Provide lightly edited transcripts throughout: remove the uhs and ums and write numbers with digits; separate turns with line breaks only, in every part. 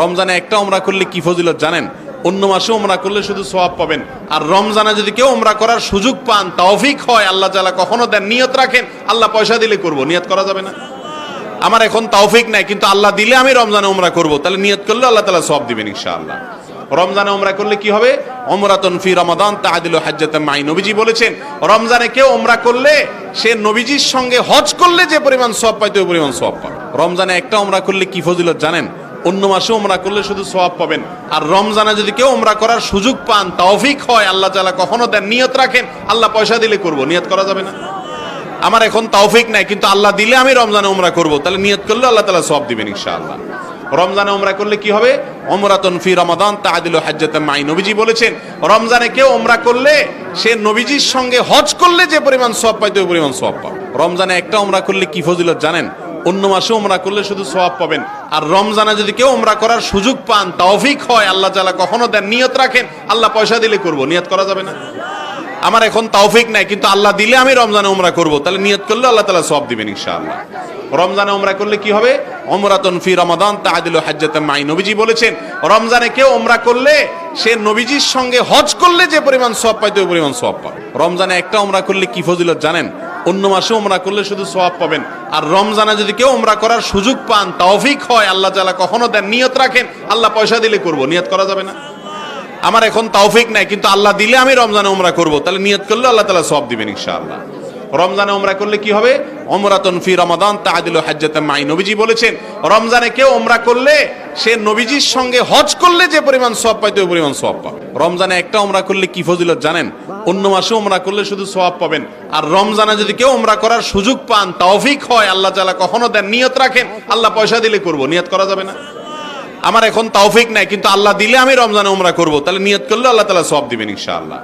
রমজানে একটা উমরা করলে কি ফজিলত জানেন? অন্য মাসে উমরা করলে শুধু সওয়াব পাবেন, আর রমজানে যদি কেউ উমরা করার সুযোগ পান, তৌফিক হয়, আল্লাহ তাআলা কখনো দেন, নিয়ত রাখেন আল্লাহ পয়সা দিলে করব, নিয়ত করা যাবে না? আমার এখন তৌফিক নাই, কিন্তু আল্লাহ দিলে আমি রমজানে উমরা করব, তাহলে নিয়ত করলে আল্লাহ তাআলা সওয়াব দিবেন ইনশাআল্লাহ। রমজানে উমরা করলে কি হবে? উমরাতুন ফি রমাদান তাআদিলু হাজ্জাতাম মাই। নবীজি বলেছেন, রমজানে কেউ উমরা করলে সে নবীজির সঙ্গে হজ করলে যে পরিমাণ সওয়াব পাইতে ওই পরিমাণ সওয়াব পাবে। রমজানে একটা উমরা করলে কি ফজিলত জানেন? অন্য মাসে উমরা করলে শুধু সওয়াব পাবেন, আর রমজানে যদি কেউ উমরা করার সুযোগ পান, তৌফিক হয়, আল্লাহ তাআলা কখনো দেন, নিয়ত রাখেন আল্লাহ পয়সা দিলে করব, নিয়ত করা যাবে না? আমার এখন তৌফিক নাই, কিন্তু আল্লাহ দিলে আমি রমজানে উমরা করব, তাহলে নিয়ত করলে আল্লাহ তাআলা সওয়াব দিবেন ইনশাআল্লাহ। রমজানে উমরা করলে কি হবে? উমরাতুন ফি রমাদান তাআদিলু হাজ্জাতাম মাই। নবীজি বলেছেন, রমজানে কেউ উমরা করলে সে নবীজির সঙ্গে হজ করলে যে পরিমাণ সওয়াব পাইতে ওই পরিমাণ সওয়াব পাবে। রমজানে একটা উমরা করলে কি ফজিলত জানেন? অন্য মাসে উমরা করলে শুধু সওয়াব পাবেন, আর রমজানে যদি কেউ উমরা করার সুযোগ পান, তৌফিক হয়, আল্লাহ তাআলা কখনো দেন, নিয়ত রাখেন আল্লাহ পয়সা দিলে করব, নিয়ত করা যাবে না? আমার এখন তৌফিক নাই, কিন্তু আল্লাহ দিলে আমি রমজানে উমরা করব, তাহলে নিয়ত করলে আল্লাহ তাআলা সওয়াব দিবেন ইনশাআল্লাহ। রমজানে উমরা করলে কি হবে? উমরাতুন ফি রমাদান তাআদিলু হাজ্জাতাম মাই। নবীজি বলেছেন, রমজানে কেউ উমরা করলে সে নবীজির সঙ্গে হজ করলে যে পরিমাণ সওয়াব পাইতে ওই পরিমাণ সওয়াব পাবে। রমজানে একটা উমরা করলে কি ফজিলত জানেন? অন্য মাসে উমরা করলে শুধু সওয়াব পাবেন, আর রমজানে যদি কেউ উমরা করার সুযোগ পান, তৌফিক হয়, আল্লাহ তাআলা কখনো দেন, নিয়ত রাখেন আল্লাহ পয়সা দিলে করব, নিয়ত করা যাবে না? আমার এখন তৌফিক নাই, কিন্তু আল্লাহ দিলে আমি রমজানে উমরা করব, তাহলে নিয়ত করলে আল্লাহ তাআলা সওয়াব দিবেন ইনশাআল্লাহ। রমজানে উমরা করলে কি হবে? উমরাতুন ফি রমাদান তাআদিলু হাজ্জাতাম মাই। নবীজি বলেছেন, রমজানে কেউ উমরা করলে সে নবীজির সঙ্গে হজ করলে যে পরিমাণ সওয়াব পাইতে ওই পরিমাণ সওয়াব পাবে। রমজানে একটা উমরা করলে কি ফজিলত জানেন? অন্য মাসে উমরা করলে শুধু সওয়াব পাবেন, আর রমজানে যদি কেউ উমরা করার সুযোগ পান, তৌফিক হয়, আল্লাহ তাআলা কখনো দেন, নিয়ত রাখেন আল্লাহ পয়সা দিলে করব, নিয়ত করা যাবে না? আমার এখন তৌফিক নাই, কিন্তু আল্লাহ দিলে আমি রমজানে উমরা করব, তাহলে নিয়ত করলে আল্লাহ তাআলা সওয়াব দিবেন ইনশাআল্লাহ।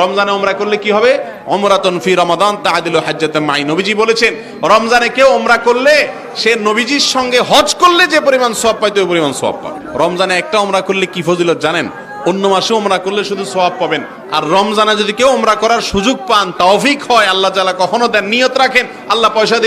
রমজানে উমরা করলে কি হবে? উমরাতুন ফি রমাদান তাআদিলু হাজ্জাতাম মাই। নবীজি বলেছেন, রমজানে কেউ উমরা করলে সে নবীজির সঙ্গে হজ করলে যে পরিমাণ সওয়াব পাইতে ওই পরিমাণ সওয়াব পাবে। রমজানে একটা উমরা করলে কি ফজিলত জানেন? অন্য মাসে উমরা করলে শুধু সওয়াব পাবেন, আর রমজানে যদি কেউ উমরা করার সুযোগ পান, তৌফিক হয়, আল্লাহ তাআলা কখনো দেন, নিয়ত রাখেন আল্লাহ পয়সা